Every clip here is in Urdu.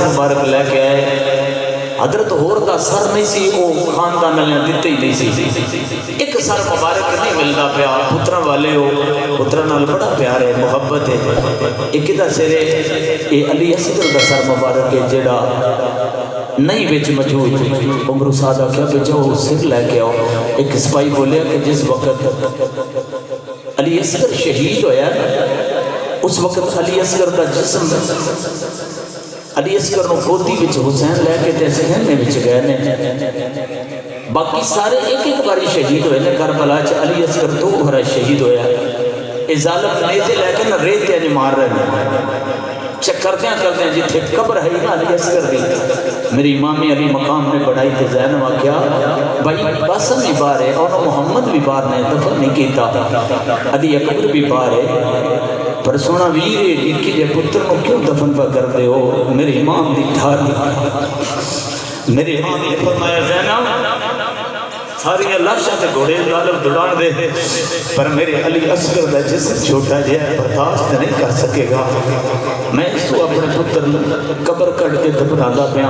مبارک لے کے آئے حضرت ہور دا سر نہیں سی وہ خاندان والے دیتے ہی نہیں سی ایک سر مبارک نہیں ملتا پیا پترا والے ہو پترا نال بڑا پیار ہے محبت ہے ایک دا سر ہے علی اصغر دا سر مبارک ہے جڑا نہیں بچ موجود عمر سادہ کیا کہ جو سر لے کے آؤ ایک سپاہی بولیا کہ جس وقت علی اصغر شہید ہویا اس وقت علی اصغر دا جسم علی اصغر نو گودی وچ حسین لے کے تے صحن میں وچ گئے نے باقی سارے ایک ایک باری شہید ہوئے نے کربلا چ علی اصغر دو بار شہید ہویا اے ظالم نیزے لے کے نہ ریت تے مار رہے ہیں چکردیاں کرتے ہیں جتھے قبر ہے نا علی اصغر دی میری امام علی مقام نے بڑھائی تے زینب کیا بھائی قاسم بھی بار ہے اور محمد بھی بار نے دفن نہیں کیتا علی اکبر بھی بار ہے پر سونا ویر ایک جے پتر کو کیوں دفن پہ کر دے ہو میرے امام دی ٹھاری میرے امام نے فرمایا زینب ساری اللہ شاہ تے گھوڑے ظالم دوڑان دے پر میرے علی اصغر دا جسم چھوٹا جہا برداشت نہیں کر سکے گا میں اس کو اپنے پتر قبر کٹ کے دفنادا پیا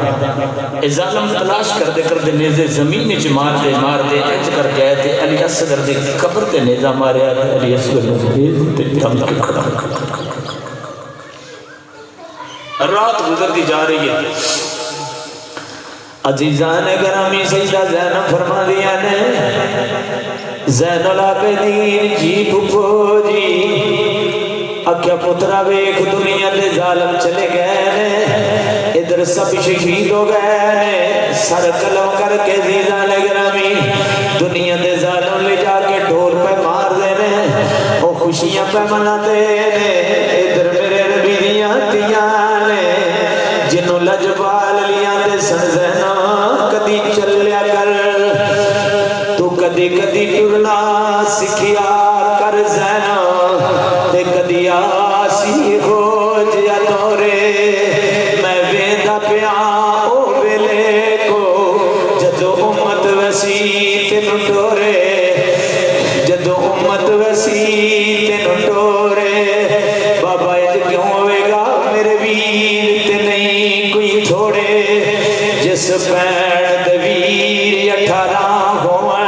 اے ظالم تلاش کر دے نیزے زمین وچ مار دے انج کر کے تے علی اصغر دی قبر تے نیزہ ماریا علی اصغر نے تے دم کے کھڑا رات گزرتی جا رہی ہے عزیزان گرامی سیدہ زینب فرما دیا نے زین العابدین جی پھپھو جی اکیا پترا ویکھ دنیا دے ظالم چلے گئے نے ادھر سب شہید ہو گئے نے سر قلم کر کے عزیزان گرامی دنیا دے ظالم لے جا کے ڈھول پہ مار دے نے وہ خوشیاں پہ مناتے نے ادھر میرے نبی دیاں تیاں نے جنہوں لجبال لیاں دے سن زینب کدی چلیا کر تو کدی کدی ٹرنا سکھیا کر زینب تے کدی آسی ہو جیا دورے میں ویندا پیا او ویلے کو جدو امت وسیع تینوں ٹورے جدو امت وسیع تینوں ٹورے بابا اج کیوں ہوئے گا میرے ویر تے نہیں کوئی چھوڑے جس پین دے ویر 18 ہوئے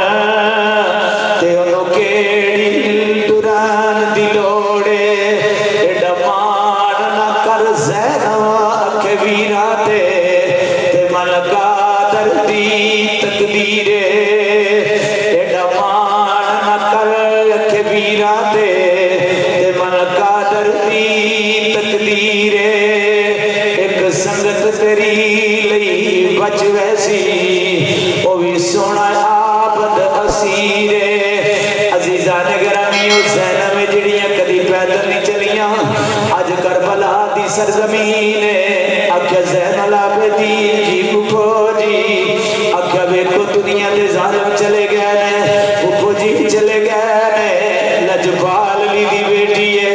تے انہوں کیڑی دوران دی لوڑے ایڈا مان نہ کر زینب اکھے ویرا تے ملکہ دردی تقدیرے ایڈا مان نہ کر اکھے ویرا تے ملکہ دردی تقدیرے ایک سنگت تیری لئی بچ ویسی او بھی سونا آبد اسیرے عزیزان گرامی او زینب جڑیاں کدی پیدل نہیں چلیاں اج کربلا دی سرزمین اکھیا زین العابدین جی پھپھو جی اکھیا ویکھو دنیا دے ظالم چلے گئے نے پھپھو جی چلے گئے نے لجپال لی دی بیٹی ہے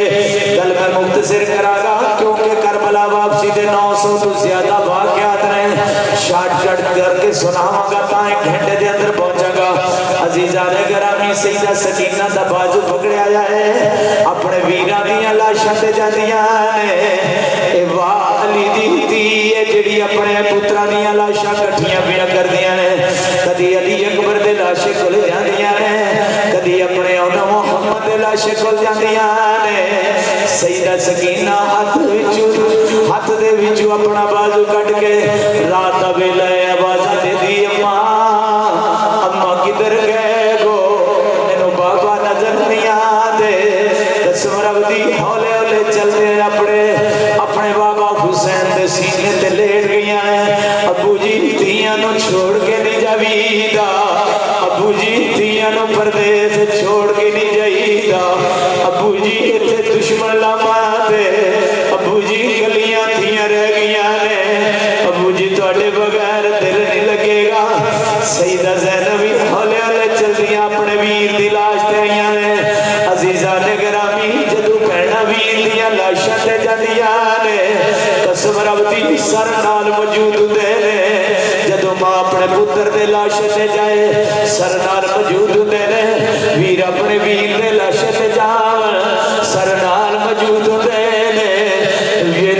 گل میں مختصر کرا گا کیونکہ کربلا واپسی دے 900 تو زیادہ واقعات رہے شارٹ کٹ کر کے سناواں گا تا ایک گھنٹے دے اندر پہنچا گا عزیزان گرامی سیدہ سکینہ دا بازو پکڑیا جائے اپنے ویراں دیاں لاشاں تے جاندیاں نے اے واہ علی دی تی اے جڑی اپنے پتراں دیاں لاشاں کٹھیاں پیاں کردیاں نے کدی علی اکبر دے لاشے کول جاندیاں نے کدی اپنے انہاں محمد دے لاشے کول جاندیاں نے سیدہ سکینہ ہاتھ دے وچوں اپنا بازو کٹ کے رات دا ویلا آواز دے دی اماں کدھر گئے گو مینوں بابا نظر نہیں آندے قسم رب دی ہولے ہولے چلدے اپنے بابا حسین دے سینے تے لیٹ گئیاں ابو جی دھیاں نو چھوڑ کے نہیں جاویدا ابو جی دھیاں نو پردیس چھوڑ کے نہیں جائیدا ابو جی ایتھے دشمن لاما دے ابو جی گلیاں تھیاں رہ گئیاں نے ابو جی تواڈے بغیر دل نہیں لگے گا سیدہ زینب ہولے ہولے چلدیاں اپنے ویر دی لاش تے آئیاں نے عزیزان گرامی جدوں بہنا ویر دیاں لاشاں تے جاندیاں نے قسم رب دی سر نال موجود ہوندے نے جدوں ماں اپنے پتر دے لاش تے جائے سر نال موجود ہوندے نے ویر اپنے ویر دے لاش تے جاون سر نال موجود ہوندے نے ویر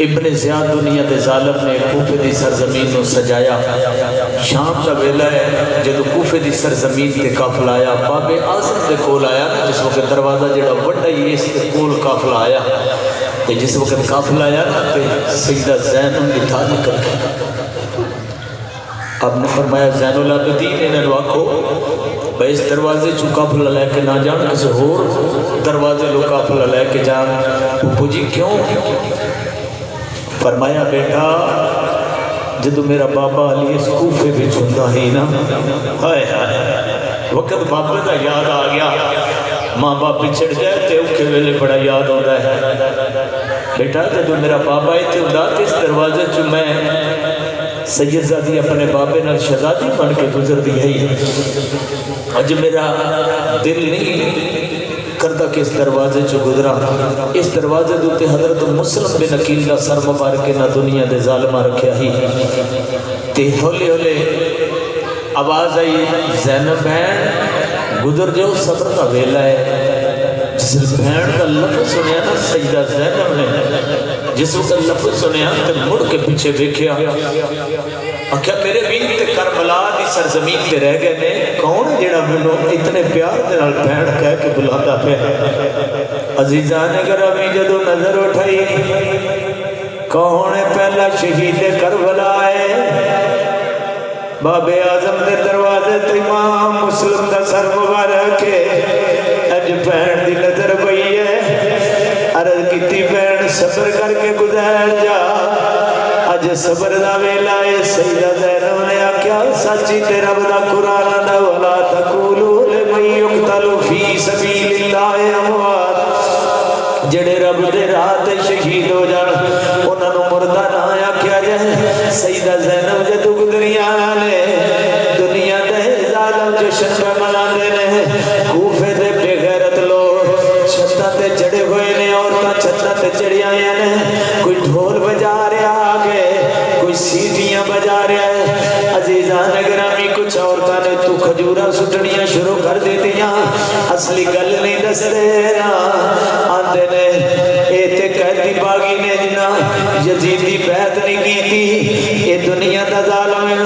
ابن زیاد دنیا دے ظالم نے کوفے دی سرزمین نو سجایا. شام دا ویلا ہے جدو کوفے دی سرزمین تے قافلہ آیا باب اعظم دے کول آیا نا جس وقت دروازہ جڑا وڈا ہی اس دے کول قافلہ آیا تے جس وقت قافلہ آیا نا تے سیدہ زینب بٹھا نکل گیا. آپ نے فرمایا زین العابدین انہوں نے آکھو بھائی اس دروازے چو قافلہ لے کے نہ جان کسی اور دروازے لو قافلہ لے کے جان. پھپھو جی کیوں؟ فرمایا بیٹا جدو میرا بابا علی اس کوفے بھی چھندا ہی نا ہائے ہائے وقت بابے دا یاد آ گیا. ماں باپ بچھڑ جائے تے اوکھے ویلے بڑا یاد ہوتا ہے. بیٹا جدو میرا بابا اتنے ہوندا تے اس دروازے چ میں سید زادی اپنے بابے نال شہزادی بن کے گزر دی ہے. اج میرا دل نہیں کرتا کہ اس دروازے چ گزرا. اس دروازے دوتے حضرت مسلم بن عقیل دا سر مبارک نہ دنیا دے ظالمہ رکھیا ہی تے ہولے ہولے آواز آئی زینب بہن گزر جو صبر کا ویلا ہے. جس بہن کا لفظ سنیا نا سیدہ زینب نے جس وقت لفظ سنیا تے مڑ کے پیچھے دیکھیا آکھیا میرے ویر تے کربلا دی سرزمین تے رہ گئے نے کون ہے جڑا مینوں اتنے پیار دے نال بہن کہہ کے بلاتا پیا. عزیزان گرامی جدو نظر اٹھائی کون ہے پہلا شہید کربلا ہے باب اعظم دے دروازے تے امام مسلم دا سر مبارک ہے. اج بہن دی نظر پئی ہے عرض کیتی بہن صبر کر کے گزر جا اج صبر دا ویلا ہے. سیدہ زینب نے آکھیا سچی تے رب دا قرآن دا ولا تقولوا لمن يقتل فی سبیل اللہ اموات جڑے رب دے راہ تے شہید ہو جان انہاں نوں مردہ نہ آکھیا جائے. سیدہ زینب جدوں گزریاں نے دنیا دے ظالم جشن مناندے نے. کوفے دے بے غیرت لوگ چھتاں تے چڑھے ہوئے نے عورتاں چھتاں تے چڑھی آئی ہیں. کوئی ڈھول بجا رہا آگے کوئی سیٹیاں بجا رہا ہے. عزیزان گرامی کچھ عورتاں نے تو کھجورا سٹنیاں شروع کر دیتیاں اصلی گل نہیں دستے نا آندے نے اے تے قیدی باغی نے جنا یزیدی بیعت نہیں کی تھی اے دنیا دا ظالم ہے.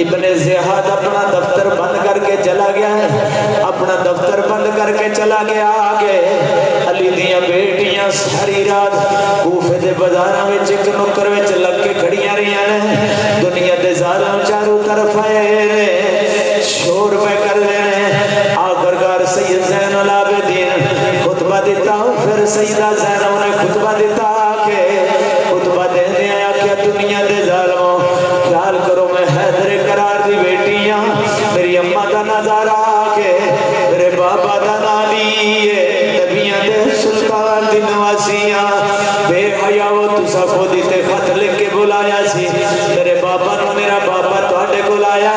ابن زیاد اپنا دفتر بند کر کے چلا گیا ہے اپنا دفتر بند کر کے چلا گیا آگے. علی دیاں بیٹیاں ساری رات کوفے دے بازاراں وچ ایک نکر وچ لگ کے کھڑیاں رہیاں نے. دنیا دے ظالم چاروں طرف آئے نے شور پہ کر رہے ہیں. آخرکار سید زین العابدین خطبہ دیتا ہوں پھر سیدہ زینب نے خطبہ دیتا کہ خطبہ دینے آیا کیا دنیا دے ظالموں خیال کرو میں حیدر قرار دی بیٹیاں میری اممہ دا نظارہ آکے میرے بابا دا نالی نبیاں دے سلطان دی نواسیاں بے حیاو تسا خودی تے خط لکھ کے بلایا سی میرے بابا نو میرا بابا توڑے کو لایا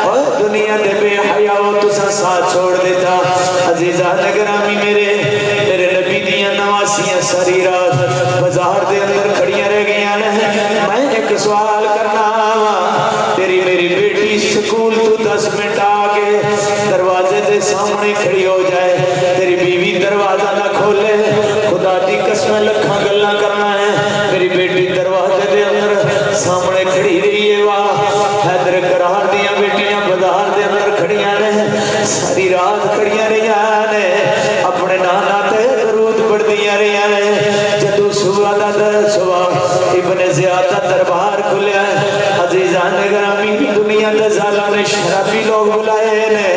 اور دنیا دے بے حیاو تسا ساتھ چھوڑ دیتا. عزیزہ نگرامی میرے نبی دیاں نواسیاں ساری رات بازار دے اندر کھڑیاں رہ گئیاں نے. میں ایک سوال کرنا تیری میری بیٹی سکول تو 10 منٹ آگے دروازے دے سامنے کھڑی ہو جائے تیری بیوی دروازہ نہ کھولے خدا دی قسم لکھاں گلاں کرنا ہے میری بیٹی دروازے دے اندر سامنے کھڑی رہی ہے. واہ حیدر قرار دیاں بیٹیاں بازار دے اندر کھڑیاں نے ساری رات کھڑیاں رہیاں نے اپنے نانا تے درود پڑھ دیاں رہیاں نے. جدو صبح دا صبح ابن زیاد دا دربار کھلیا ہے. عزیزان گرامی دنیا دے ظالم نے شرابی لوگ بلائے نے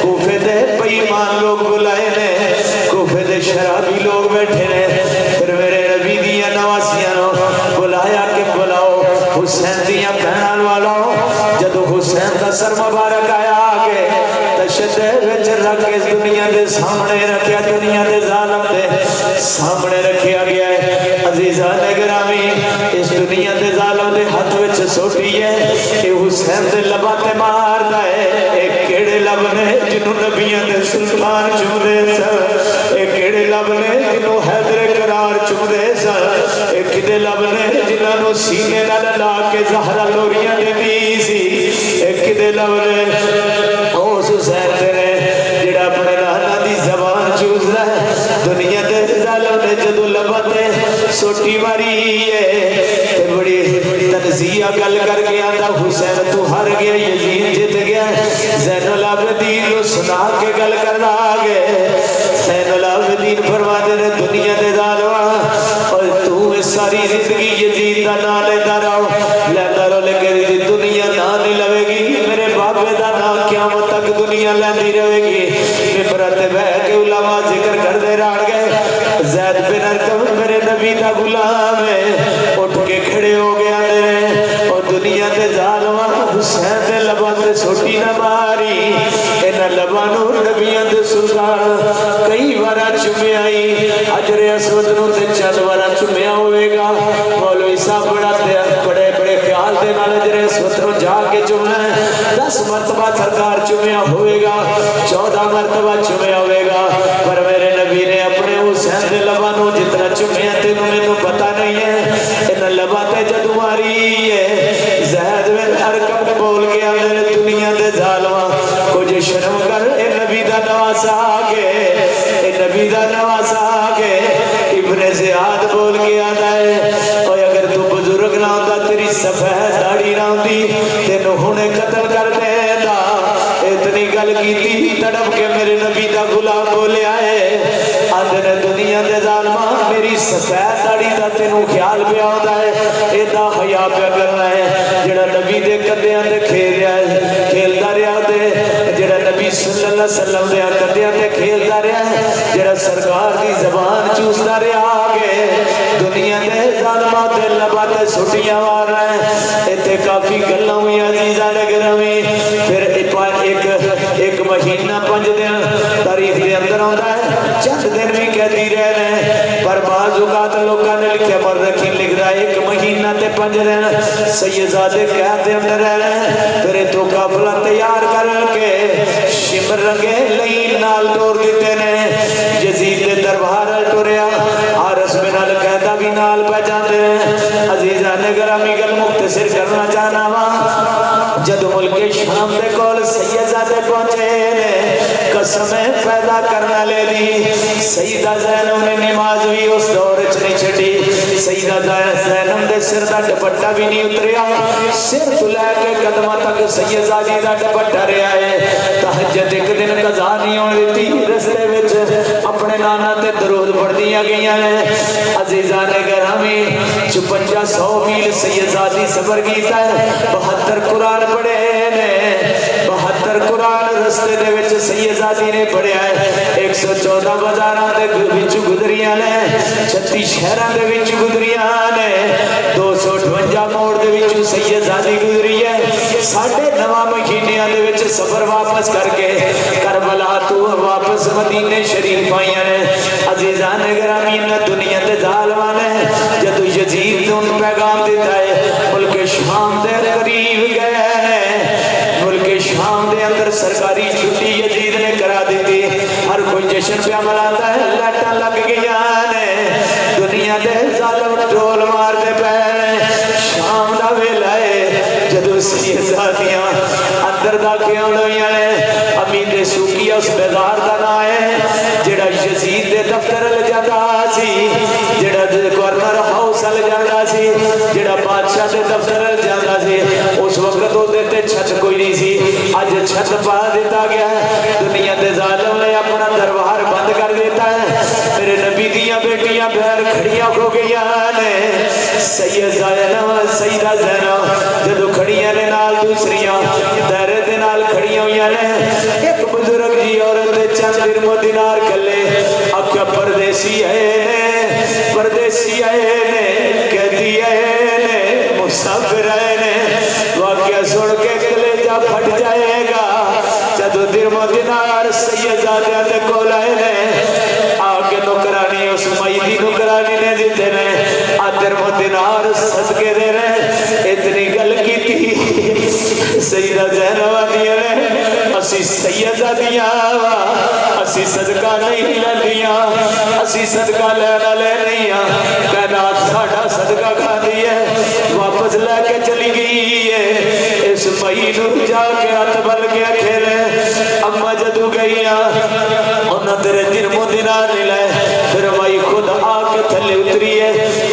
کوفے دے بےایمان لوگ بلائے نے کوفے دے شرابی لوگ بیٹھے نے. پھر میرے نبی دیاں نواسیاں نو بلایا کہ بلاؤ حسین دیاں بہنان والاؤ. جدو حسین دا سر مبارک آیا آگے تشدد وچ رکھ کے دنیا دے سامنے رکھیا دنیا دے ظالم دے سامنے رکھیا گیا ہے. عزیزان گرامی اس دنیا دے ظالم دے ہاتھ وچ سوٹی ہے کہ حسین دے لباں تے ماردا ہے. ایک کیڑے لب نے جنوں نبیاں دے سلطان چومدے سن ایک کیڑے لب نے جنوں حیدر قرار چومدے سن ایک کیڑے لب نے جنہاں نوں سینے نال لا کے زہرا لوریاں دیندی سی ایک کیڑے لب نے اس حسین دے نے جڑا اپنے نانا دی زبان چوسدا ہے. دنیا دے ظالم نے جدوں لباں تے سوٹی ماری ہے سیدھیا گل کر کے آندا حسین تو ہار گیا یزید جت گیا زین العابدین نو سنا کے گل کرنا آگے زین العابدین فرماتے نے دنیا دے ظالما اور تو ساری زندگی یزید دا نام لیتا رہو لیکن دنیا نہ نہیں لوے گی میرے بابے دا نام قیامت تک دنیا لیندی رہے گی ممبر تے بیٹھ کے علماء ذکر کر دے راڑ گئے زید بن ارقم میرے نبی دا غلام ہے اٹھ کے کھڑے ہو گیا میرے اور دنیا دے ظالما حسین دے لباں تے سوٹی نہ ماری انہاں لباں نو نبیاں دے سلطان کئی وارا چومیا ہی حجر اسود نو تے چند وارا چومیا ہوے گا مولوی صاحب بڑے خیال دے نال حجر اسود نو جا کے چومنا ہے 10 مرتبہ سرکار چومیا ہوئے گا 14 مرتبہ چومیا ہوئے گا پر میرے نبی نے اپنے حسین دے لباں نو جتنا چومیا تینوں مینوں پتہ نہیں ہے ان لباں تے جدوں ماری ہے زید بن ارقم بول کے آندے دنیا دے ظالما کچھ شرم کر اے نبی دا نواسا کے اے نبی دا نواسا کے ابن زیاد بول کے آندا ہے اور اگر تو بزرگ نہ ہوندا تیری سفید داڑھی نہ ہوندی تینوں ہنے قتل کر دیندا اتنی گل کیتی تڑپ کے میرے نبی دا غلام بولیا ہے آندے نے دنیا دے ظالما میری سفید داڑھی دا تینوں خیال پیا ہوندا ہے ایدا حیا پیا کرنا ہے جڑا نبی دے کندیاں تے کھیلدا ہے کھیلدا رہیا تے جڑا نبی صلی اللہ علیہ وسلم دے کندیاں تے کھیلدا رہیا ہے جڑا سرکار دی زبان چوسدا رہیا آگے دنیا دے ظالما تے لباں تے سٹیاں مار رہا ہے ایتھے کافی گلاں ہوئی عزیزاں نے گرامی پھر ایک مہینہ 5 دن تاریخ دے اندر آندا ہے چند دن بھی کہتی رہ رہے پر بعض اوقات لوگوں نے لکھیا مرخین لکھ رہا ہے 1 مہینہ تے 5 دن سیدزادے قید دے اندر رہ رہے ہیں پھر تو قافلہ تیار کر کے شمر رنگے لئی نال ٹور دیتے نے یزید دے دربار ٹوریا حارث بن القیدہ بھی نال پہ جاندے ہیں عزیزان گرامی گل مختصر کرنا چاہنا وا جد ملک شام دے کول سیدزادے پہنچے نے قسم پیدا کرنا لے لی سیدہ زینب نے نماز بھی اس دور وچ نہیں چھڈی سیدہ زینب دے سر دا دوپٹہ بھی نہیں اتریا سر تو لے کے قدماں تک سیدزادی دا دوپٹہ رہیا ہے تہجد ایک دن قضا نہیں ہون دتی رستے وچ اپنے نانا تے درود پڑھدیاں گئیاں نے عزیزان گرامی 5500 میل سیدزادی سفر کیتا ہے 72 قرآن پڑھے نے 72 قرآن رستے دے وچ سیدزادی نے پڑھیا ہے 114 بازاراں دے وچ گزریاں نے 36 شہراں دے وچ گزریاں نے 258 موڑ دے وچ سیدزادی گزری ہے 9.5 مہینیاں دے وچ سفر واپس کر کے کربلا تو واپس مدینے شریف آئیاں نے عزیزان گرامی دنیا دے ظالمان نے جدو یزید نے ان پیغام دیتا ہے ملک شام دے قریب گئے ہیں ملک شام دے اندر سرکاری چھٹی یزید نے کرا دیتی ہر کوئی جشن پہ ملاتا ہے لٹا لگ گیا نے دنیا دے ظالم ڈول مار دے پہنے شام دا ویلا ہے جدو سیدزادیاں اندر دا کیوں ہوئیاں نے امین سوکیا اس بیدار دا نا ہے جڑا یزید دے دفتر لجادا سی جڑا گورنر ہاؤس لجادا سی جڑا بادشاہ دے دفتر لجادا سی اس وقت وہ دیتے چھت کوئی نہیں سی آج چھت پا دیتا گیا ہے دنیا دے ظالم نے اپنا دربار بند کر دیتا ہے میرے نبی دیاں بیٹیاں بہر کھڑیاں ہو گئیاں نے سیدہ زینب جدو کھڑیاں نے نال دوسریاں دائرے دے نال کھڑیاں ہوئیاں نے ایک بزرگ جی عورت چند درم دینار کلے اکھا پردیسی آئے نے کہتی آئے نے مسافر آئے نے واقعہ سن کے کلیجہ پھٹ جائے گا جدو درم دینار سیدزادیاں دے کول آئے نے آگے نکرانی اس مئی نکرانی نے دیتے نے درم دینار صدقے دے رہے اتنی گل کی تھی سیدہ زینب آدیا نے اسی سیدہ دیا اسی صدقہ نہیں لیاں اسی صدقہ لینا لے نہیں کہنا ساڑھا صدقہ کھا دیا واپس لے کے چلی گئی ہے اس مئی نو جا کے ہاتھ بل کے کھیلے اما جدو گئی انہاں تیرے درم دینار نہیں لے پھر مئی خود آ کے تھلے اتری ہے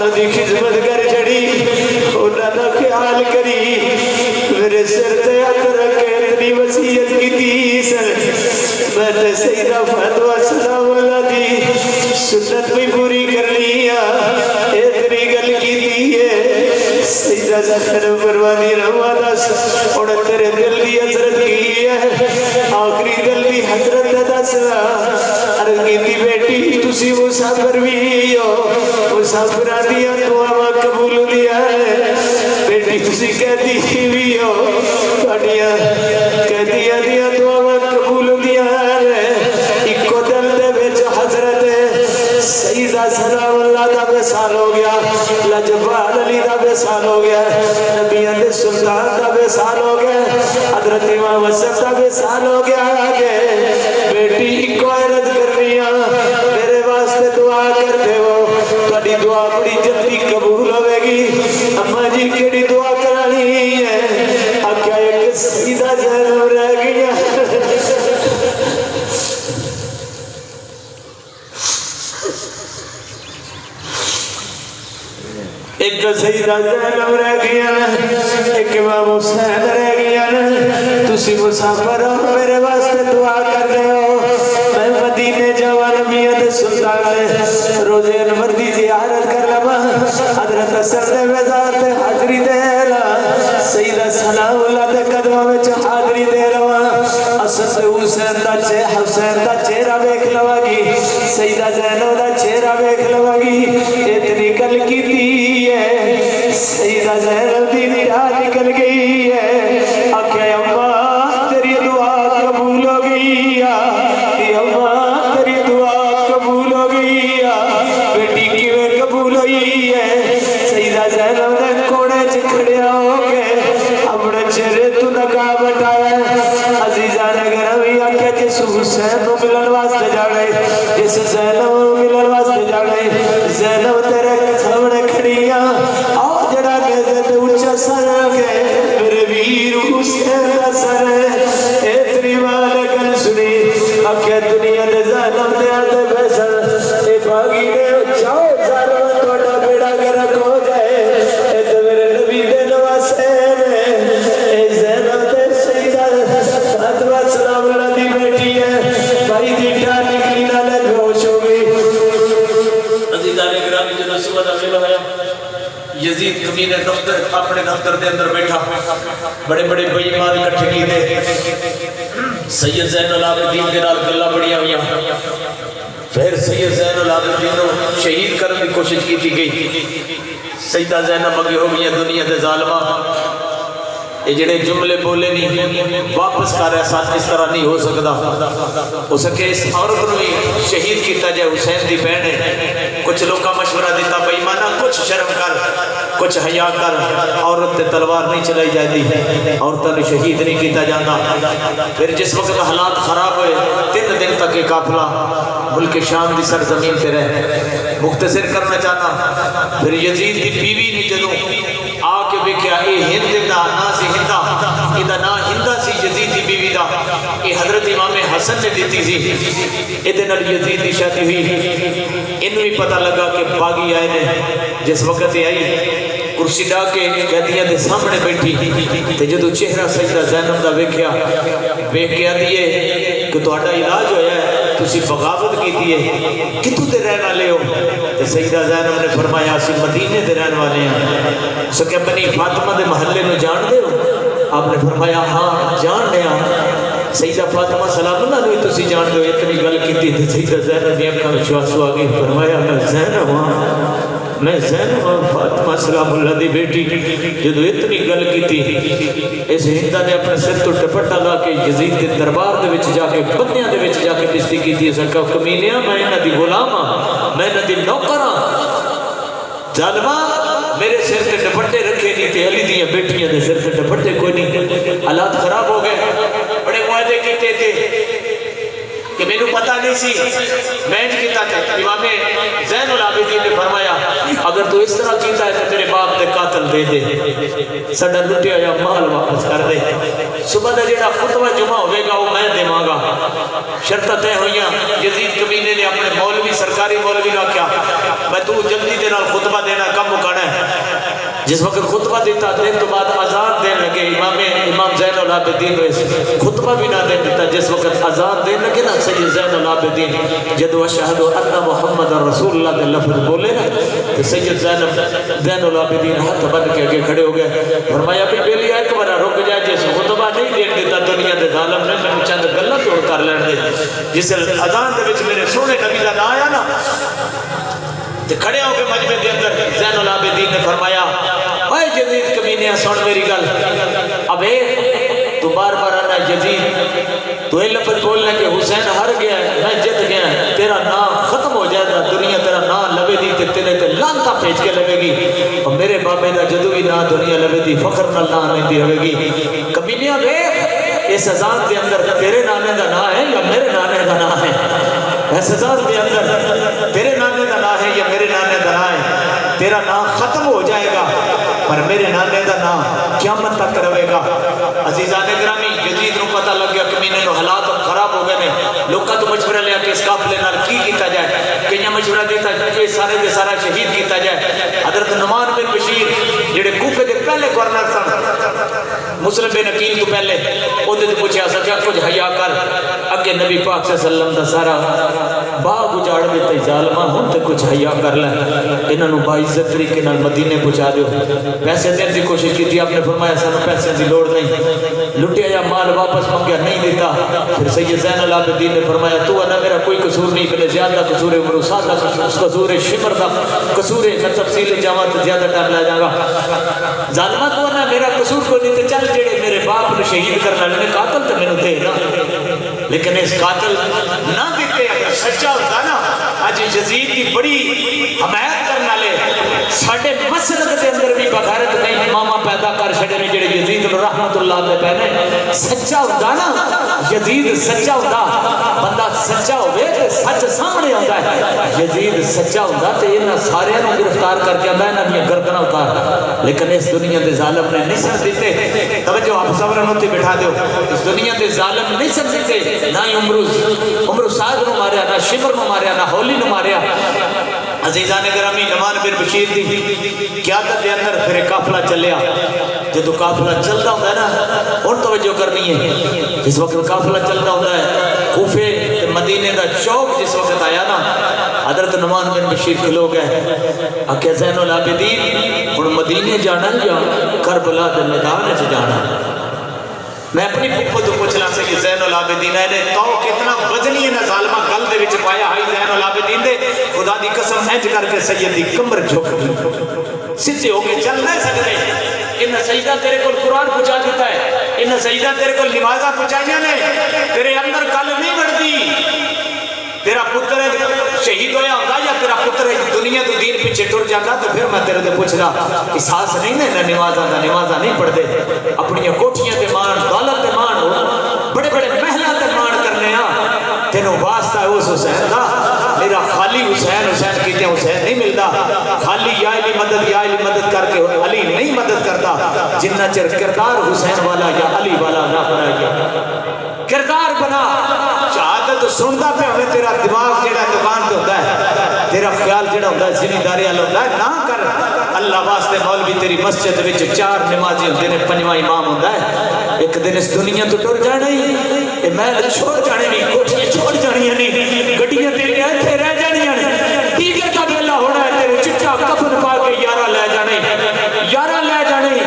انہوں دی خدمت کر چھڑی انہوں دا خیال کری میرے سر تے ہاتھ رکھ کے اتنی وصیت کی تھی سر میں تے سیدہ فاطمہ سلام اللہ دی سنت بھی پوری کر لیا اتنی گل کی تھی ہے سیدہ زینب فرمانی روا دس انہوں تیرے دل دی حضرت کی ہے آخری دل دی حضرت دس عرض کی تھی بیٹی تسی مسافر بھی ہو مسافرہ دیا دعا قبول دیا ہے بیٹی تسی کہتی بھی ہو کہتیا دیا دعا قبول دیا ہے ایک کو دل دے بیچ حضرت سیدہ سلام اللہ دا بسال ہو گیا لجبال علی دا بسال ہو گیا نبی علیہ سلطان دا بسال ہو گیا حضرت امام حسن دا بسال ہو گیا بیٹی ایک کو عرض کر رہی میرے واسطے دعا کر دے ہو تھوڑی دعا بڑی جلدی قبول ہوئے گی اماں جی کیڑی دعا کرانی ہے آکھیا ایک سیدہ زینب رہ گیا ایک سیدہ زینب رہ گیا ایک امام حسین رہ گیا تسی مسافر ہو میرے واسطے دعا کر رہے ہو میں مدینے جاوا نبی علیہ سلطان نے روزے انور دی زیارت کر لما حضرت حسن دے وزار تے حاضری دے لا سیدہ سلام اللہ دے قدمہ وچ حاضری دے رہا حسن دے حسین دا چہرہ ویکھ لوا گی سیدہ زینب دا چہرہ ویکھ لوا گی اتنی گل کیتی ہے سیدہ زینب دی نگاہ نکل گئی ہے آکھیا اماں تیری دعا قبول ہو گئی اماں تیری دعا قبول ہو گئی بیٹی کیویں قبول ہوئی ہے سیدہ زینب نے کوڑے چ کھڑیا ہو کے اپنے چہرے تو نقاب ہٹایا عزیزاں نے گرامی آکھیا جس حسین نو ملن واسطے جانے جس زینب نو ملن واسطے جانے زینب تیرے سامنے کھڑی آؤ جڑا کہتے تے اونچا سر کے میرے ویر حسین دا سر اتنی والے گل سنی آکھیا دنیا دے زینب دے آتے بیسن اے باغی نے جاؤ زارو توڑا بیڑا گرک ہو جائے اے تو میرے نبی دے نواسے میں اے زینب دے سیدہ فاطمہ سلام اللہ دی بیٹی ہے بھائی دی ڈا نکلی نالے بہوش ہو گئی عزیزان اکرامی جو نصیبہ دا فیلہ ہے یزید کمینے دفتر اپنے دفتر دے اندر بیٹھا بڑے بڑے بیمان اکٹھے کی دے سید زین العابدین کے نال گلہ بڑیاں ہویاں پھر سید زین العابدین کو شہید کرنے کی کوشش کی تھی گئی سیدہ زینب مگی ہو گئی دنیا دے ظالمہ یہ جڑے جملے بولے نہیں واپس کر رہے ساتھ اس طرح نہیں ہو سکتا ہو سکے اس عورت کو شہید کیتا جائے حسین دی بہن ہے کچھ لوگ کا مشورہ دیتا بھائی مانا کچھ شرم کر کچھ حیا کر عورت تے تلوار نہیں چلائی جاتی عورتوں نے شہید نہیں کیتا جانا پھر جس وقت حالات خراب ہوئے 3 دن تک یہ قافلہ ملک شام دی سرزمین پہ رہے مختصر کرنا چاہتا پھر یزید دی بیوی نے جدوں آ کے دیکھا اے ہند دا نا سی ہندا ادا نا ہندا سی یزید دی بیوی دا اے حضرت امام حسن نے دیتی سی ادے نال یزید دی شادی ہوئی انہوں بھی پتہ لگا کہ باغی آئے نے جس وقت آئی کرسی ڈا کے قیدیاں دے سامنے بیٹھی تے جدو چہرہ سجدہ زینب دا ویکھیا دیئے کہ تہاڈا علاج ہویا ہے تسی بغاوت کیتی ہے کتوں دے رہن والے ہو تے سیدہ زینب نے فرمایا اسی مدینے دے رہن والے ہیں سکے بنی فاطمہ دے محلے نو جان دے ہو آپ نے فرمایا ہاں جان دیا سیدہ فاطمہ سلام اللہ نے تسی جان دے ہو اتنی گل کیتی تے سیدہ زینب دی اکھاں وچ آنسو آ گئے فرمایا میں زینب فاطمہ سلام اللہ دی بیٹی جدو اتنی گل کی تھی اس ہندہ نے اپنے سر تو ٹپٹا لا کے یزید کے دربار دے وچ جا کے بندیاں دے وچ جا کے بستی کی تھی سکا کمینیاں میں انہاں دی غلاماں میں انہاں دی نوکراں ظالماں میرے سر تے ٹپٹے رکھے نہیں تے علی دیاں بیٹیاں دے سر تے ٹپٹے کوئی نہیں حالات خراب ہو گئے بڑے معاہدے کیتے تھے کہ میں نے پتہ نہیں سی مینج کیتا تھا امام زین العابدین نے فرمایا اگر تو اس طرح کیتا ہے تو تیرے باپ دے قاتل دے دے سڈا لٹیا یا مال واپس کر دے صبح دا جڑا خطبہ جمعہ ہوئے گا وہ میں دیواں گا شرطیں طے ہوئیاں یزید کمینے نے اپنے مولوی سرکاری مولوی نہ کیا میں تو جلدی دے نال خطبہ دینا جس وقت خطبہ دیتا دن تو بعد اذان دین لگے امام زین العابدین خطبہ بھی نہ دین دیتا جس وقت اذان دین لگے نا سید زین العابدین جدو اشہد ان محمد رسول اللہ دے لفظ بولے نا تو سید زین العابدین ہاتھ بن کے آگے کھڑے ہو گئے فرمایا بھی بیلی ایک بار رک جائے جس خطبہ نہیں دین دیتا دنیا دے ظالم نے میں چند گلہ توڑ کر لین دے جس اذان دے وچ میرے سونے نبی دا نہ آیا نا کھڑے ہو کے مجمع دے اندر زین العابدین نے فرمایا اے یزید کمینیاں سن میری گل اب تو بار بار آنا یزید تو اے لفظ بولنے کہ حسین ہر گیا ہے میں جت گیا ہے تیرا نام ختم ہو جائے گا دنیا تیرا نام لبے دی تے تیرے تے لانتا پیچ کے لگے گی اور میرے بابے دا جدو بھی نام دنیا لبے دی فخر نہ لان دی ہوئے گی کمینیاں دیکھ اس اذان کے اندر تیرے نانے دا نام ہے یا میرے نانے دا نام ہے اس اذان کے اندر تیرے نانے دا نام ہے یا میرے نانے دا نام ہے تیرا نام ختم ہو جائے گا پر میرے نانے دا نام قیامت تک رہے گا عزیزان گرامی یزید نو پتہ لگ گیا کمینے نو حالات خراب ہو گئے نے لوکاں تو مشورہ لیا کہ اس قافلے نال کی کیتا جائے کئیاں مشورہ دیتا کہ سارے دے سارا شہید کیتا جائے حضرت نعمان بن بشیر جڑے کوفے دے پہلے گورنر سن مسلم بن عقیل تو پہلے اودے تے پوچھیا سکیا کچھ حیا کر اگے نبی پاک صلی اللہ علیہ وسلم دا سارا باغ اجاڑ دیتے ظالماں ہن تے کچھ حیا کر لے انہاں نو باعزت طریقے نال مدینے پہنچا دیو پیسے دین دی کوشش کی تھی آپ نے فرمایا سانو پیسے دی لوڑ نہیں لٹیا یا مال واپس منگیا نہیں دیتا پھر سید زین العابدین نے فرمایا تو انا میرا کوئی قصور نہیں بلے زیادہ قصور ہے عمر سادہ قصور ہے شمر دا قصور ہے میں تفصیل جاواں تو زیادہ ٹائم لے جاؤں گا ظالمہ تو انا میرا قصور کو نہیں تے چل جڑے میرے باپ نے شہید کرنا نے قاتل تے مینوں دے نا لیکن اس قاتل نہ دیتے اگر سچا ہوتا نا اج یزید کی بڑی حمایت کرنا لے ساڑھے مسجد کے اندر بھی بغیرت نہیں ماما پیدا کر چھڑے نے جڑے یزید رحمت اللہ دے پہنے سچا ہوتا نا یزید سچا ہوتا بندہ سچا ہوئے تے سچ سامنے ہوتا ہے یزید سچا ہوتا تے انہاں سارے نو گرفتار کر کے آندا انہاں دی گردناں اتار لیکن اس دنیا دے ظالم نے نہیں سن دیتے توجہ آپ صبر نوتی بٹھا دیو اس دنیا دے ظالم نہیں سن دیتے نہ عمر سعد نو ماریا نہ شمر نو ماریا نہ ہولی نو ماریا عزیزان گرامی نعمان بن بشیر دی قیادت دے اندر پھر قافلہ چلیا جدو قافلہ چلتا ہوتا ہے نا اور توجہ کرنی ہے جس وقت قافلہ چلتا ہوتا ہے کوفے مدینے دا چوک جس وقت آیا نا حضرت نعمان بن بشیر کھلو گئے آکھیا زین العابدین اور مدینے جانا یا کربلا دے میدان سے جانا میں اپنی پھپھو تو پوچھنا سے کہ زین العابدین ہے تو کتنا وزنی ہے نا ظالمہ گل دے وچ پایا ہائی زین العابدین دے خدا دی قسم انج کر کے سید دی کمر جھک دی سچے ہو کے چل نہ سکتے ان سجدہ تیرے کو قرآن پہنچا دیتا ہے ان سجدہ تیرے کو نمازہ پہنچائیاں نے تیرے اندر کل نہیں بڑھتی تیرا پتر شہید ہویا ہوتا یا تیرا پتر دنیا تو دین پیچھے ٹر جاتا تو پھر میں تیرے دے پوچھ رہا احساس نہیں نا نمازہ نہیں پڑھ دے اپنی کوٹھیاں دے مان دولت دے مان بڑے بڑے محلہ دے مان کرنے ہاں تینوں واسطہ ہے اس حسین دا میرا خالی حسین کہتے ہیں حسین نہیں ملتا خالی یا علی مدد کر کے علی نہیں مدد کرتا جنہ چر کردار حسین والا یا علی والا نہ بنا گیا کردار بنا شہادت سنتا پہ ہمیں تیرا دماغ جڑا دکان تو ہوتا ہے تیرا خیال جڑا ہوتا ہے ذمہ داری والا ہوتا ہے نہ کر اللہ واسطے مولوی تیری مسجد وچ 4 نمازی ہوندے نے 5واں امام ہوندا ہے ایک دن اس دنیا تو ٹر جانا ہی اے محل چھوڑ جانے نہیں کوٹھیاں چھوڑ جانیاں نہیں گڈیاں تیریاں ایتھے رہ جانیاں نہیں دیگر دا ویلا ہونا ہے تیرے چٹا کفن پا کے یارا لے جانے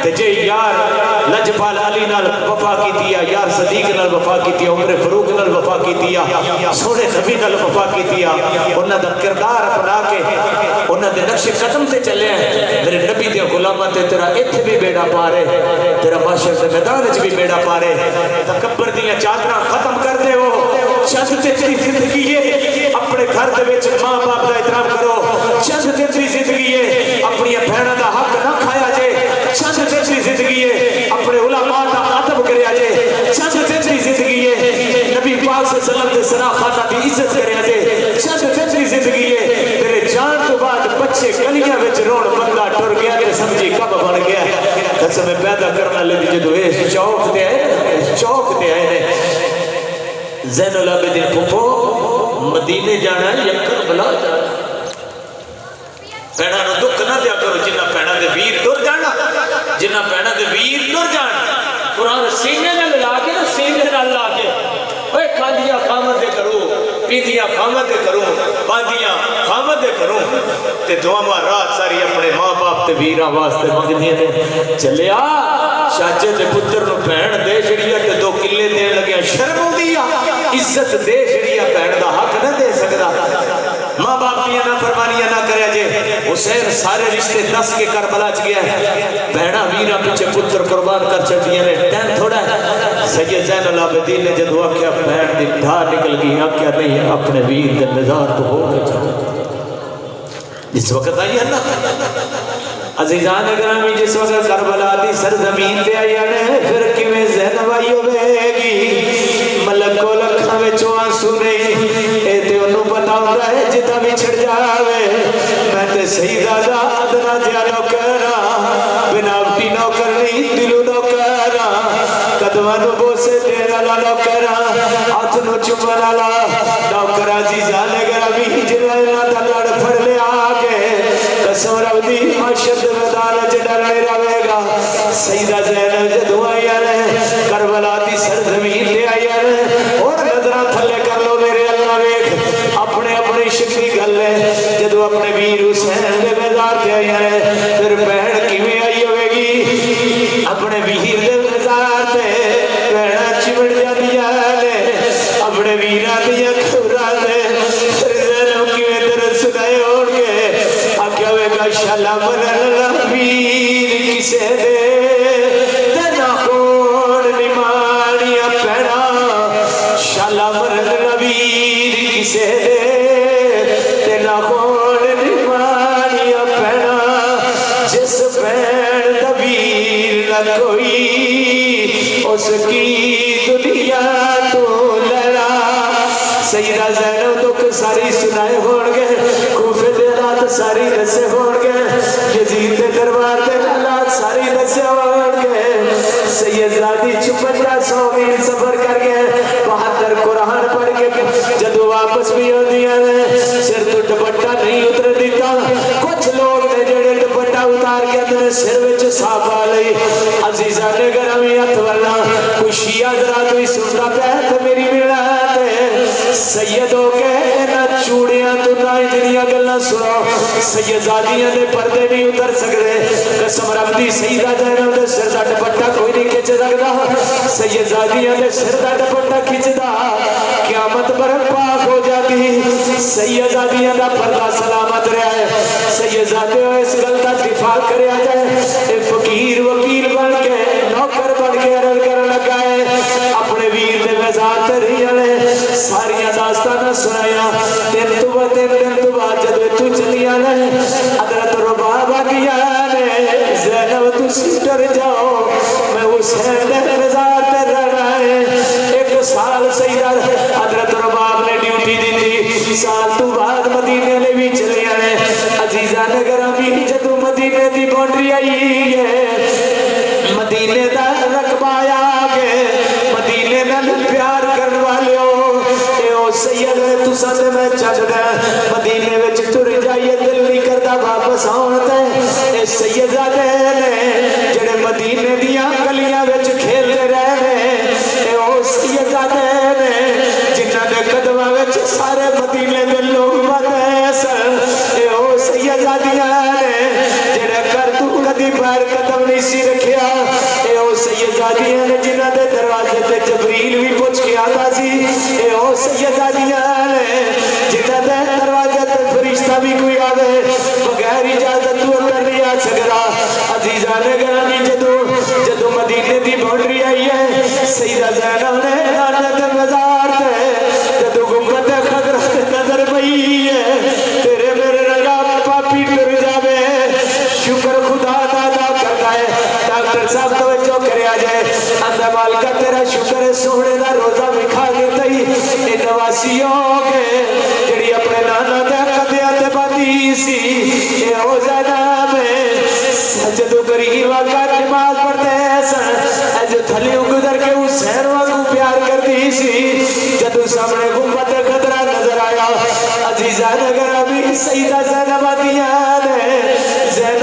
تے جے یار لجپال علی نال وفا کیتی ہے یار صدیق نال وفا کیتی ہے عمر فاروق نال وفا کیتی ہے سونے نبی نال وفا کیتی ہے انہاں دا کردار اپنا کے انہاں دے نقش قدم تے چلے ہیں میرے نبی دے غلاماں تے تیرا ایتھے بھی بیڑا پارے تیرا معاشر دے میدان وچ بھی بیڑا پارے تکبر دیاں چادراں ختم کر دے وہ چند تے تیری زندگی ہے اپنے گھر دے وچ ماں باپ دا احترام کرو چند تے تیری زندگی ہے اپنی بہناں دا حق نہ کھایا جے چند تے تیری زندگی ہے اپنے علماء دا ادب کریا جے چند تے تیری زندگی ہے نبی پاک صلی اللہ علیہ وسلم دے سنا خانہ دی عزت کریا جے چند تے تیری زندگی ہے تیرے جان تو بعد بچے گلیاں وچ روڑ بندہ ٹر گیا تے سمجھی کب بن گیا قسم پیدا کرنا لے جدو اس چوک تے آئے نے زین العابدین پھپھو مدینے جانا ہے یا کربلا جانا پیڑا نو دکھ نہ دیا کرو جنہ پینا دے ویر ٹر جانا جنہ پینا دے ویر ٹر جانا قرآن سینے میں لا کے نا سینے میں لا کے اے کھاندیاں خامدے کرو پیندیاں خامدے کرو باندیاں خامدے کرو تے دعا رات ساری اپنے ماں باپ تے ویراں واسطے منگدیاں نے چلیا چاچے تے پتر نو بہن دے چھڑیا تے 2 کلے دین لگیا شرم ہوندی آ عزت دے چھڑیا بہن دا حق نہ دے سکدا ماں باپ کی نہ فرمانیاں نہ کرے جے حسین سارے رشتے دس کے کربلا چ گیا بہنا ویرا پیچھے پتر قربان کر چڑیاں نے ٹائم تھوڑا ہے سید زین العابدین نے جدو آکھیا بہن دی دھار نکل گئی آکھیا نہیں اپنے ویر دے مزار تو ہو کے جاؤ جس وقت آئی اللہ عزیزان گرامی جس وقت کربلا دی سرزمین تے آئی نے پھر کیویں زینب آئی ہوے گی ملک کو لکھاں وچوں آنسو نہیں اے تے انہوں پتا ہوتا ہے جتا بھی چھڑ جاوے میں تے سیدہ ذات نہ جا نوکرا بناوٹی نوکر نہیں دلو نوکرا قدمانو بوسے تیرا نوکرا ہاتھ نو چمن والا نوکرا عزیزان گرامی جنہاں دا لڑ پھڑ لے آگے قسم رب دی معاشرت میدان وچ ڈرنے رہے گا سیدہ زینب جدوں آئی نے کربلا دی سرزمین تے آئی نے اور نظراں تھلے کر لو میرے اللہ ویکھ اپنے اپنی شکلی گل ہے جدوں اپنے ویر حسین دے مزار تے آئی نے پھر بہن کیویں آئی ہوے گی اپنے ویر دے مزار تے بہن چمڑ جاندیاں نے اپنے ویراں دی خبراں تے پھر زینب کیویں درد سنائے ہون گے آکھیا وے گا شالا مرن ویر کسے دے تے نہ کون نمانیاں پینا شالا مرن ویر کسے دے تے نہ کون نمانیاں پینا جس بہن دا ویر نہ کوئی اس کی دنیا تو لڑا سیدہ زینب دکھ ساری سنائے ہون گے کوفے دے رات ساری رسے ہون گے یزید دے دربار دے حالات ساری رسے ہون گے سید زادی 56 میل سفر کر گئے 72 قرآن پڑھ کے جدو واپس بھی ہوندیاں نے سر تو دوپٹہ نہیں اتر دیتا کچھ لوگ نے جڑے دوپٹہ اتار کے اپنے سر وچ صحابہ لئی عزیزان گرامی ہتھ ورنا کوئی شیعہ ذرا تو ہی سنتا پیا تے میری ملاد سید ہو کے نہ چوڑیاں تو نہ جڑیاں گلاں سنو سید زادیاں دے پردے نہیں اتر سکدے قسم رب دی سیدہ زینب دے سر دا دوپٹہ کوئی نہیں کھچ سکدا سید زادیاں دے سر دا دوپٹہ کھچدا قیامت برپا ہو جاتی سید زادیاں دا پردہ سلامت رہا ہے سید زادے اس گل دا دفاع کریا جائے اے فقیر وکیل بن کے نوکر بن کے عرض کرن لگا ہے اپنے ویر دے مزار تے رہنے ساریاں داستاناں سنایا دن تو بعد جدو تو چلیاں نے حضرت رباب آگیا نے زینب تو ڈر جاؤ میں حسین دے مزار تے رہنا ہے 1 سال سیدہ حضرت رباب نے ڈیوٹی دی تھی سال تو بعد مدینے لے بھی چلیاں نے عزیزان گرامی جدو مدینے دی باؤنڈری آئی ہے مدینے دا رقبہ آگے مدینے دا پیار کرنے والے ہو اے او سید تو ساتھ میں چڑھ گئے مدینے وچ ٹر جائیے دل نہیں کرتا واپس آن تے اے سید زادے نے جڑے مدینے دیاں گلیاں وچ کھیلتے رہے اے او سید زادے نے جنہاں دے قدماں وچ سارے مدینے دے لوگ بندے سن اے او سید زادیاں نے جڑے کر تو کدی پیر قدم نہیں سی رکھیا اے او سید زادیاں نے جنہاں دے دروازے تے جبریل بھی پوچھ کے آتا سی اے او سید زادیاں نے جنہاں دے دروازے تے فرشتہ بھی کوئی آوے بغیر اجازت تو اندر نہیں آ سکتا عزیزان گرامی جدو مدینے دی باؤنڈری آئی ہے سیدہ زینب نے نانا دے مزار تے جدو گنبد خضرا تے نظر پئی ہے تیرے میرے رنگا پاپی ٹر جاوے شکر خدا دا ادا کردا ہے ڈاکٹر صاحب توجہ کریا جائے اندر مالکہ تیرا شکر ہے سونے دا روزہ بکھا دیتا ہی اے نواسیوں کے جڑی اپنے نانا دے قدیاں تے باندھی سی اے ہو زینب جدو غریب آقا نماز پڑھتے سن اے جو تھلیوں گزر کے حسین واگوں پیار کرتی سی جدو سامنے گنبد خضرا نظر آیا عزیزان گرامی سیدہ زینب آدیاں نے زینب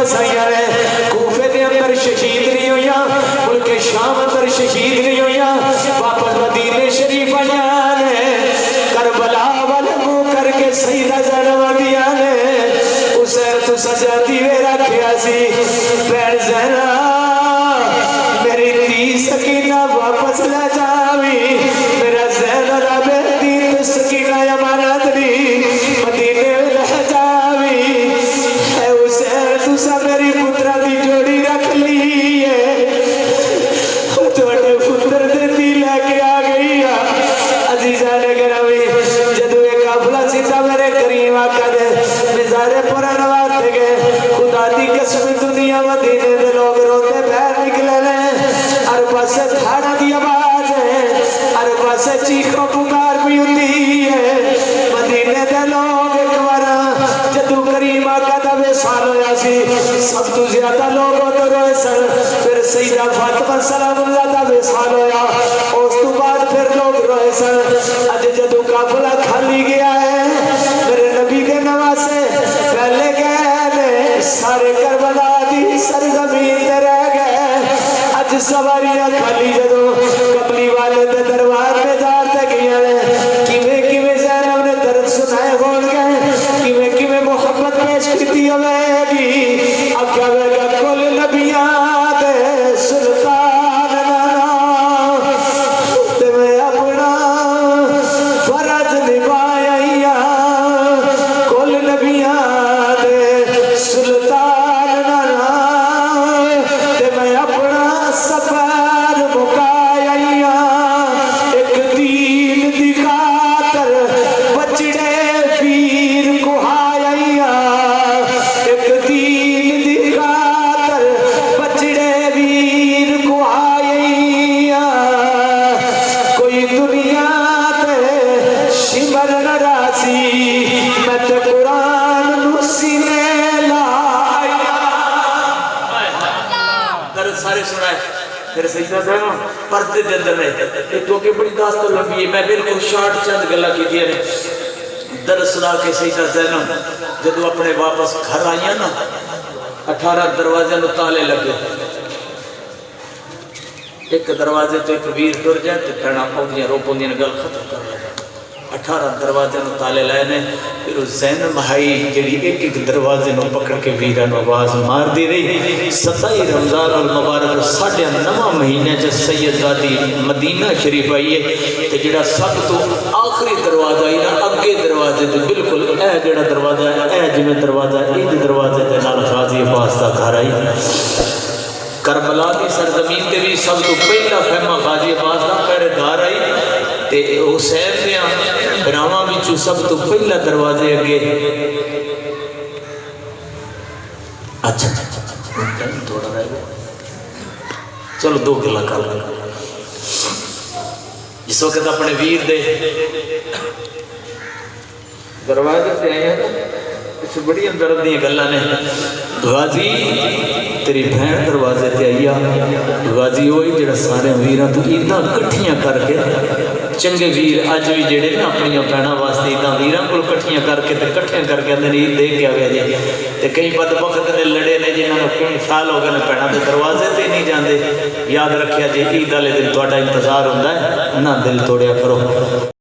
واپس آئی نے کوفے دے اندر شہید نہیں ہوئی ملک شام اندر شہید نہیں ہوئی واپس مدینے شریف آئی نے کربلا والے منہ کر کے سیدہ زینب دیا نے حسین تو سجا دیوے رکھیا سی بہن زینب میری تی سکینہ واپس لے جاوی میرا زینب بے دین سکینہ امانت دی مدینے لے جاوی اے حسین تو سا میری پترہ دی جوڑی رکھ لی ہے توڑے پتر دے دی لے کے آ گئی عزیزان گرامی جدو ایک افلا سیدھا میرے کریم آقا دے مزارے پورا نواتے گئے خدا دی قسم دنیا مدینے دے لوگ روتے بہر نکلے لیں ہر پاسے تھاڑا دی آواز ہے ہر پاسے چیخوں پکار بھی ہوتی ہے مدینے دے لوگ ایک بارا جدو کریم آقا دا وصال ہویا سی سب تو زیادہ لوگوں تو روئے سن پھر سیدہ فاطمہ سلام اللہ دا وصال ہویا اس تو بعد پھر لوگ روئے سن اج جدو قافلہ کھالی گیا ہے میرے نبی کے نواسے پہلے گئے سارے کربلا دی سرزمین تے رہ گئے اج سواریاں کھالی جدو قبلی والے دے دربار میں جاتے گیا ہے کیویں زینب نے درد سنائے بول گئے کیویں محبت پیش کیتی ہوے گی آکھیا وے گا کل نبیاں دے سلطان نانا تے میں اپنا فرض نبھایا کل نبیاں دے سلطان نانا تے میں اپنا سفر مکایا ایک دین دی خاطر بچڑے پیر کہایا ایک دین دی خاطر بچڑے پیر کہایا کوئی دنیا تے شمر نہ راسی میں تے قرآن نو سینے لایا درد سارے سنائے پھر سیدہ زینب پردے دے اندر رہے کیونکہ بڑی داستان لمبی ہے میں بالکل شارٹ چند گلا کی دیا نے درد سنا کے سیدہ زینب جدو اپنے واپس گھر آئیاں نا 18 دروازے نو تالے لگے ایک دروازے تو ایک ویر ٹر جائے تو پہنا پاؤں رو پاؤں گل ختم کر لگا 18 دروازے نو تالے لائے نے پھر اس زینب بھائی جڑی ایک دروازے نو پکڑ کے ویرہ نو آواز مار دی رہی 27 رمضان المبارک 9 مہینے جس سید زادی مدینہ شریف آئیے تے جڑا سب تو آخری دروازہ آئی نا اگے دروازے تے بالکل اے جڑا دروازہ ہے اے جمیں دروازہ ہے ایج دروازے تے نال غازی عباس دا گھر آئی کربلا دی سرزمین تے بھی سب تو پہلا خیمہ غازی عباس دا پہرے دار آئی تے حسین دیا براواں وچوں سب تو پہلا دروازے اگے اچھا تھوڑا رہ گیا چلو 2 گلا کر جس وقت اپنے ویر دے دروازے سے آئے ہیں اس بڑی اندر دیا گلہ نے غازی تیری بہن دروازے تے آئیا غازی ہوئی جڑا سارے ویران تو اتنا کٹھیاں کر کے چنگے ویر اج بھی جڑے نا اپنی بہناں واسطے اتنا ویران کو کٹھیاں کر کے تے کٹھیاں کر کے اندر عید دے کے آگیا جی تے کئی بدبخت نے لڑے نے جنہوں نے کئی سال ہو گئے بہناں دے دروازے تے نہیں جاندے یاد رکھیا جی عید والے دن تہاڈا انتظار ہوندا ہے نہ دل توڑیا کرو